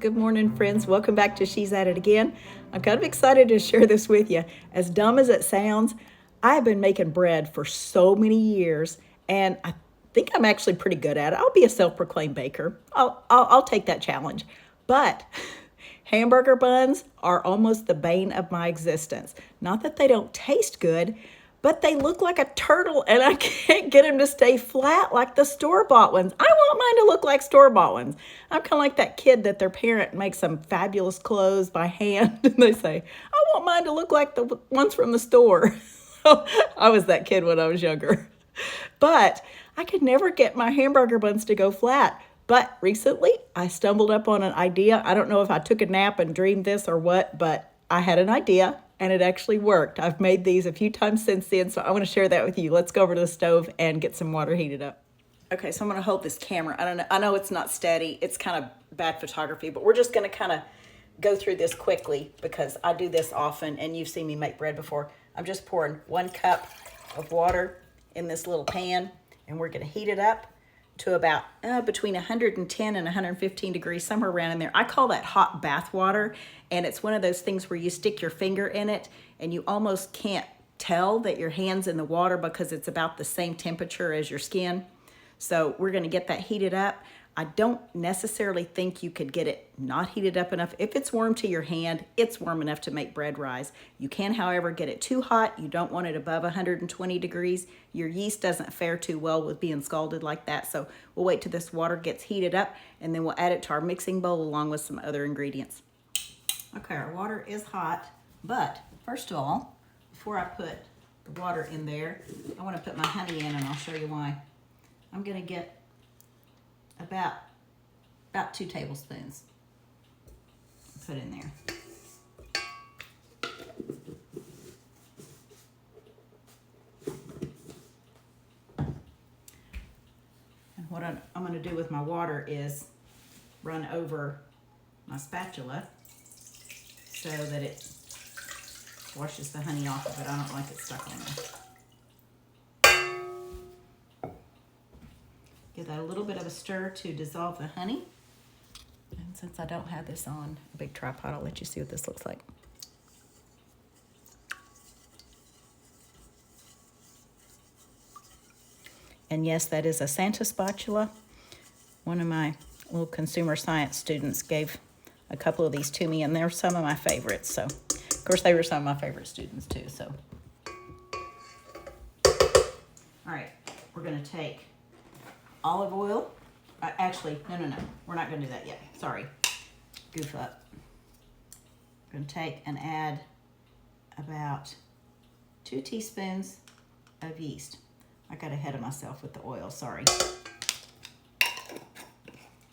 Good morning, friends. Welcome back to She's At It Again. I'm kind of excited to share this with you. As dumb as it sounds, I've been making bread for so many years, and I think I'm actually pretty good at it. I'll be a self-proclaimed baker. I'll take that challenge. But hamburger buns are almost the bane of my existence. Not that they don't taste good, but they look like a turtle and I can't get them to stay flat like the store-bought ones. I want mine to look like store-bought ones. I'm kind of like that kid that their parent makes some fabulous clothes by hand and they say, I want mine to look like the ones from the store. I was that kid when I was younger. But I could never get my hamburger buns to go flat. But recently I stumbled up on an idea. I don't know if I took a nap and dreamed this or what, but I had an idea and it actually worked. I've made these a few times since then, so I want to share that with you. Let's go over to the stove and get some water heated up. Okay, so I'm going to hold this camera. I know it's not steady. It's kind of bad photography, but we're just going to kind of go through this quickly because I do this often and you've seen me make bread before. I'm just pouring 1 cup of water in this little pan and we're going to heat it up to about between 110 and 115 degrees, somewhere around in there. I call that hot bath water, and it's one of those things where you stick your finger in it and you almost can't tell that your hand's in the water because it's about the same temperature as your skin. So we're gonna get that heated up. I don't necessarily think you could get it not heated up enough. If it's warm to your hand, it's warm enough to make bread rise. You can, however, get it too hot. You don't want it above 120 degrees. Your yeast doesn't fare too well with being scalded like that. So we'll wait till this water gets heated up and then we'll add it to our mixing bowl along with some other ingredients. Okay, our water is hot, but first of all, before I put the water in there, I want to put my honey in and I'll show you why. I'm gonna get about 2 tablespoons. Put in there. And what I'm going to do with my water is run over my spatula so that it washes the honey off of it. I don't like it stuck on there. Give that a little bit of a stir to dissolve the honey. And since I don't have this on a big tripod, I'll let you see what this looks like. And yes, that is a Santa spatula. One of my little consumer science students gave a couple of these to me, and they're some of my favorites. So, of course, they were some of my favorite students too. So, all right, we're going to take olive oil. Actually, no. We're not going to do that yet. Sorry. Goof up. I'm going to take and add about 2 teaspoons of yeast. I got ahead of myself with the oil. Sorry.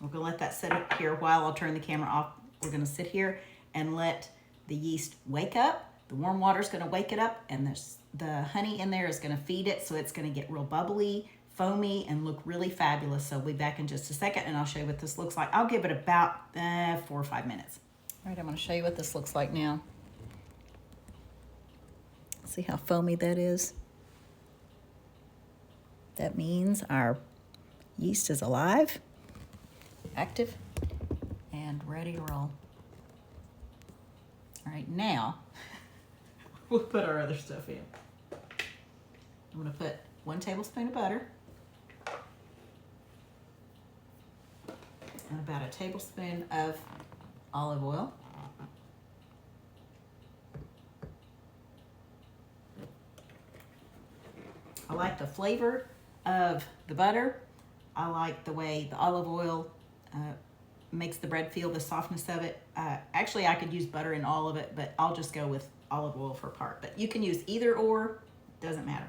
We're going to let that sit up here while I'll turn the camera off. We're going to sit here and let the yeast wake up. The warm water is going to wake it up, and the honey in there is going to feed it, so it's going to get real bubbly, foamy, and look really fabulous. So we'll be back in just a second and I'll show you what this looks like. I'll give it about 4 or 5 minutes. All right, I'm going to show you what this looks like now. See how foamy that is? That means our yeast is alive, active, and ready to roll. All right, now we'll put our other stuff in. I'm going to put 1 tablespoon of butter and about a tablespoon of olive oil. I like the flavor of the butter. I like the way the olive oil makes the bread feel the softness of it. Actually, I could use butter in all of it, but I'll just go with olive oil for part. But you can use either or, doesn't matter.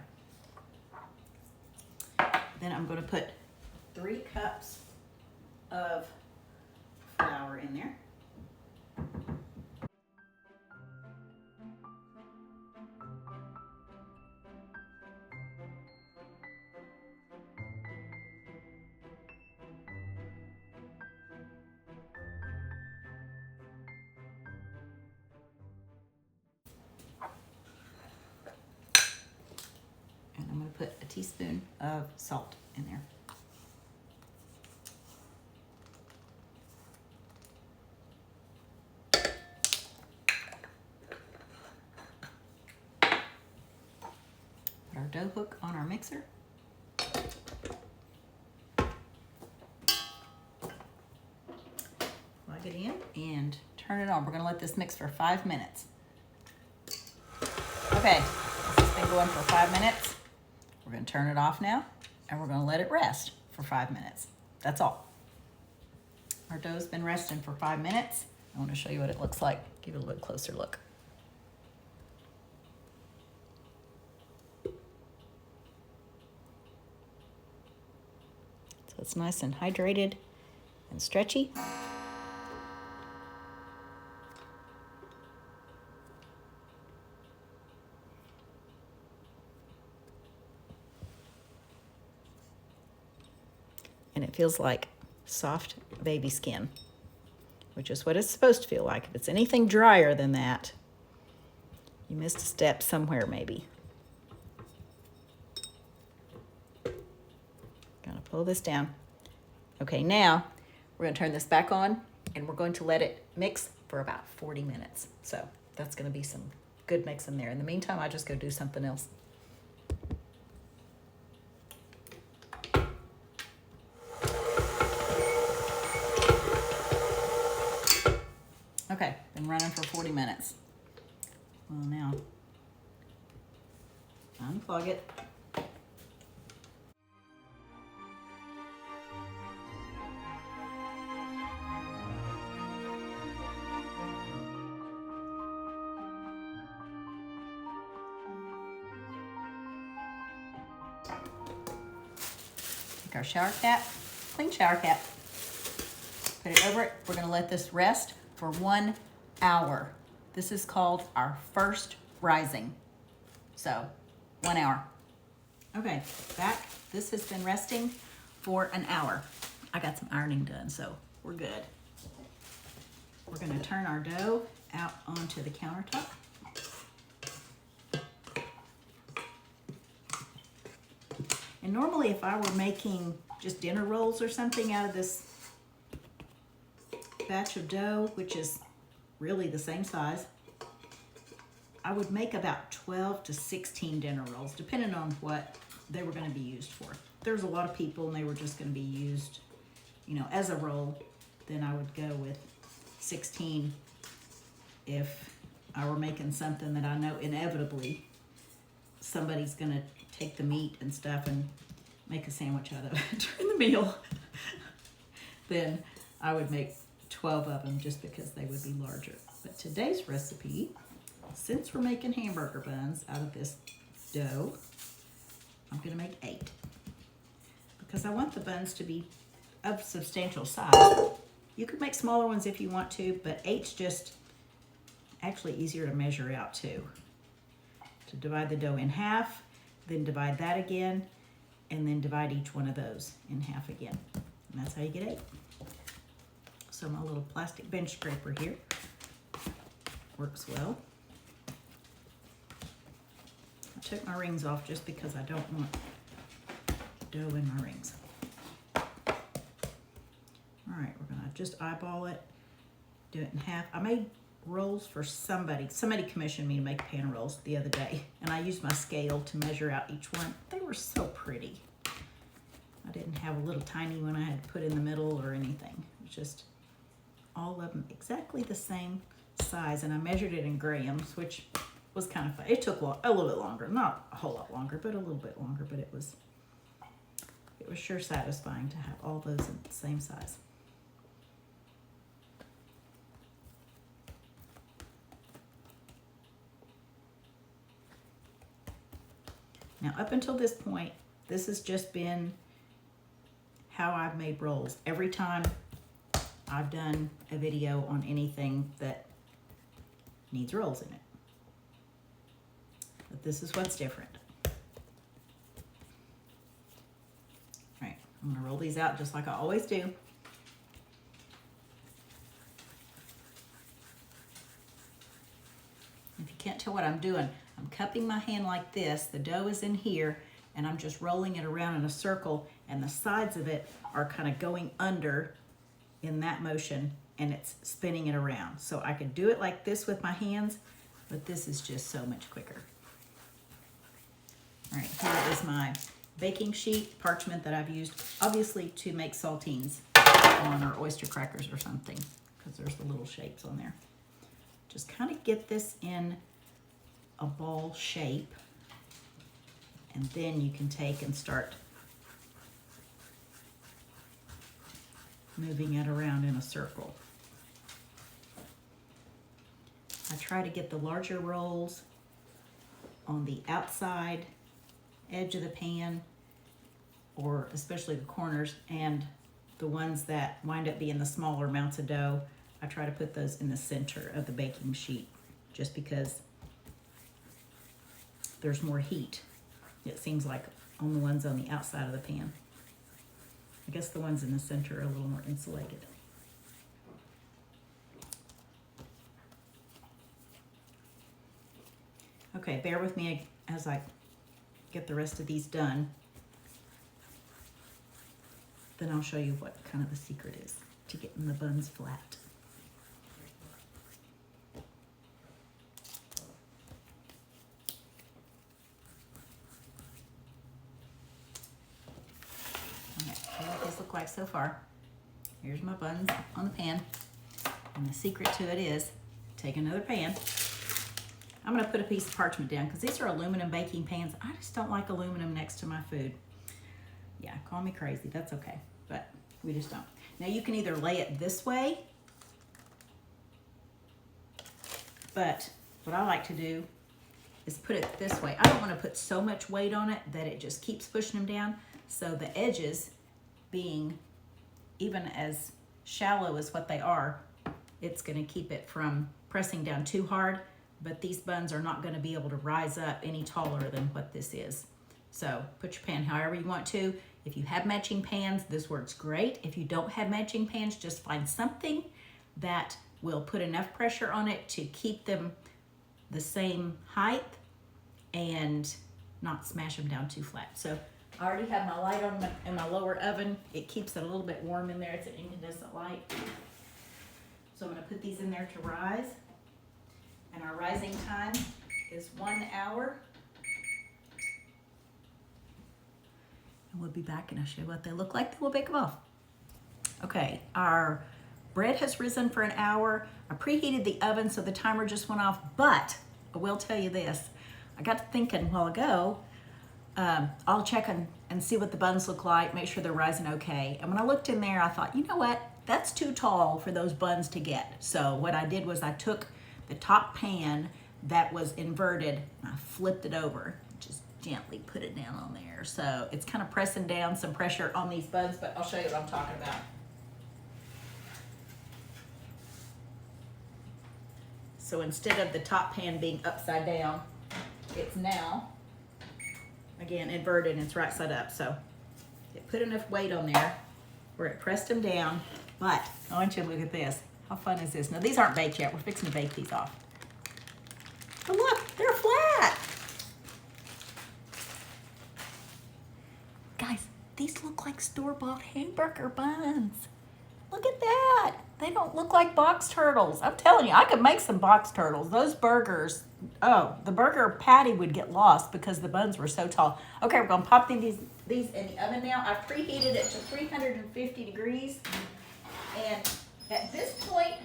Then I'm going to put 3 cups of flour in there. And I'm going to put a teaspoon of salt in there. our dough hook on our mixer. Plug it in and turn it on. We're going to let this mix for 5 minutes. Okay, this has been going for 5 minutes. We're going to turn it off now, and we're going to let it rest for 5 minutes. That's all. Our dough's been resting for 5 minutes. I want to show you what it looks like. Give it a little bit closer look. So it's nice and hydrated and stretchy. And it feels like soft baby skin, which is what it's supposed to feel like. If it's anything drier than that, you missed a step somewhere maybe. Gonna pull this down. Okay, now we're gonna turn this back on and we're going to let it mix for about 40 minutes. So that's gonna be some good mix in there. In the meantime, I just go do something else. Okay, been running for 40 minutes. Well, now, unplug it. Take our shower cap, clean shower cap, put it over it. We're gonna let this rest for 1 hour. This is called our first rising. So 1 hour. Okay, back. This has been resting for an hour. I got some ironing done, so we're good. We're gonna turn our dough out onto the countertop. And normally if I were making just dinner rolls or something out of this batch of dough, which is really the same size, I would make about 12 to 16 dinner rolls, depending on what they were going to be used for. If there's a lot of people and they were just going to be used, you know, as a roll, then I would go with 16. If I were making something that I know inevitably somebody's going to take the meat and stuff and make a sandwich out of it during the meal, then I would make 12 of them just because they would be larger. But today's recipe, since we're making hamburger buns out of this dough, I'm gonna make 8 because I want the buns to be of substantial size. You could make smaller ones if you want to, but 8's just actually easier to measure out too. To divide the dough in half, then divide that again, and then divide each one of those in half again. And that's how you get 8. So my little plastic bench scraper here works well. I took my rings off just because I don't want dough in my rings. All right, we're gonna just eyeball it, do it in half. I made rolls for somebody. Somebody commissioned me to make pan rolls the other day, and I used my scale to measure out each one. They were so pretty. I didn't have a little tiny one I had to put in the middle or anything. It was just all of them exactly the same size, and I measured it in grams, which was kind of fun. It took a little bit longer, not a whole lot longer, but a little bit longer, but it was sure satisfying to have all those in the same size. Now, up until this point, this has just been how I've made rolls. Every time I've done a video on anything that needs rolls in it. But this is what's different. All right, I'm gonna roll these out just like I always do. If you can't tell what I'm doing, I'm cupping my hand like this, the dough is in here, and I'm just rolling it around in a circle, and the sides of it are kind of going under in that motion, and it's spinning it around. So I could do it like this with my hands, but this is just so much quicker. All right, here is my baking sheet parchment that I've used, obviously, to make saltines on or oyster crackers or something, because there's the little shapes on there. Just kind of get this in a ball shape, and then you can take and start moving it around in a circle. I try to get the larger rolls on the outside edge of the pan, or especially the corners, and the ones that wind up being the smaller amounts of dough, I try to put those in the center of the baking sheet, just because there's more heat, it seems like, on the ones on the outside of the pan. I guess the ones in the center are a little more insulated. Okay, bear with me as I get the rest of these done. Then I'll show you what kind of the secret is to getting the buns flat. Okay, so what these look like so far. Here's my buns on the pan. And the secret to it is, take another pan. I'm going to put a piece of parchment down because these are aluminum baking pans. I just don't like aluminum next to my food. Yeah, call me crazy. That's okay. But we just don't. Now you can either lay it this way, but what I like to do is put it this way. I don't want to put so much weight on it that it just keeps pushing them down. So the edges being even as shallow as what they are, it's going to keep it from pressing down too hard. But these buns are not going to be able to rise up any taller than what this is. So put your pan however you want to. If you have matching pans, this works great. If you don't have matching pans, just find something that will put enough pressure on it to keep them the same height and not smash them down too flat. So I already have my light on in my lower oven. It keeps it a little bit warm in there. It's an incandescent light. So I'm going to put these in there to rise. And our rising time is 1 hour. And we'll be back and I'll show you what they look like. Then we'll bake them off. Okay, our bread has risen for 1 hour. I preheated the oven so the timer just went off, but I will tell you this. I got to thinking a while ago, I'll check and see what the buns look like, make sure they're rising okay. And when I looked in there, I thought, you know what? That's too tall for those buns to get. So what I did was I took the top pan that was inverted, and I flipped it over, just gently put it down on there. So it's kind of pressing down some pressure on these buns, but I'll show you what I'm talking about. So instead of the top pan being upside down, it's now, again, inverted and it's right side up. So it put enough weight on there where it pressed them down, but I want you to look at this. How fun is this? Now, these aren't baked yet. We're fixing to bake these off. But look, they're flat. Guys, these look like store-bought hamburger buns. Look at that. They don't look like box turtles. I'm telling you, I could make some box turtles. Those burgers, oh, the burger patty would get lost because the buns were so tall. Okay, we're going to pop these in the oven now. I've preheated it to 350 degrees. And at this point,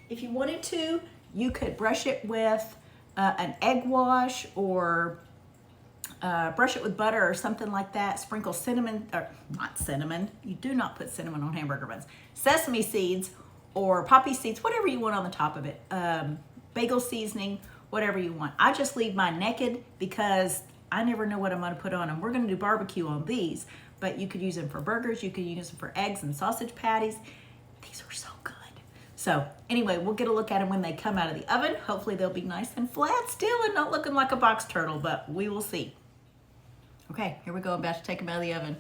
if you wanted to, you could brush it with an egg wash or brush it with butter or something like that. Sprinkle cinnamon, or not cinnamon. You do not put cinnamon on hamburger buns. Sesame seeds or poppy seeds, whatever you want on the top of it. Bagel seasoning, whatever you want. I just leave mine naked because I never know what I'm going to put on them. We're going to do barbecue on these, but you could use them for burgers. You could use them for eggs and sausage patties. These are so good. So anyway, we'll get a look at them when they come out of the oven. Hopefully they'll be nice and flat still and not looking like a box turtle, but we will see. Okay, here we go. I'm about to take them out of the oven.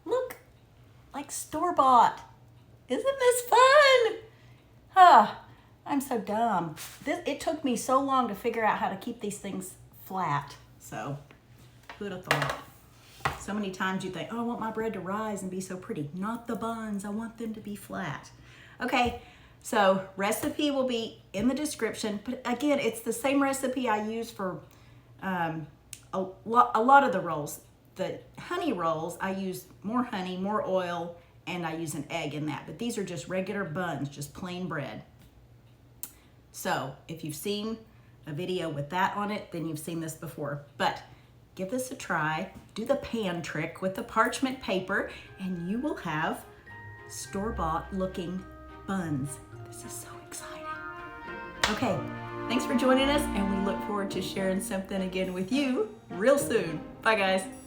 Look, like store-bought. Isn't this fun? I'm so dumb. It took me so long to figure out how to keep these things flat. So, who'd have thought? So many times you think, oh, I want my bread to rise and be so pretty. Not the buns, I want them to be flat. Okay, so recipe will be in the description, but again, it's the same recipe I use for a lot of the rolls. The honey rolls, I use more honey, more oil, and I use an egg in that. But these are just regular buns, just plain bread. So if you've seen a video with that on it, then you've seen this before. But give this a try. Do the pan trick with the parchment paper, and you will have store-bought looking buns. This is so exciting. Okay, thanks for joining us, and we look forward to sharing something again with you real soon. Bye, guys.